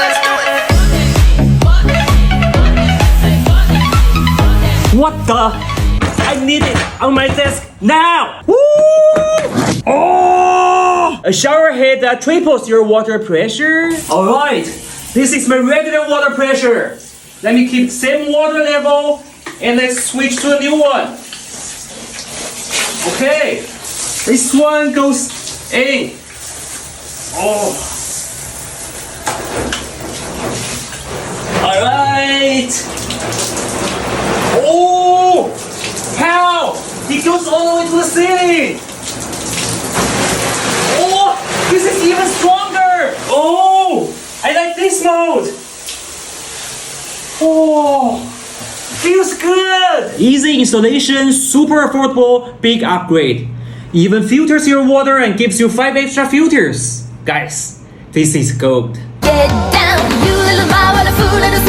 let's do it. What the? I need it on my desk now! Woo! Oh! A shower head that triples your water pressure. Alright, this is my regular water pressure. Let me keep same water level and let's switch to a new one. Okay, this one goes in. Oh. Alright. Oh! How? It goes all the way to the ceiling. Oh! This is even stronger. Oh! I like this mode. Oh! Feels good. Easy installation, super affordable, big upgrade. Even filters your water and gives you 5 extra filters. Guys, this is gold. Get down, you little boy, what a fool, little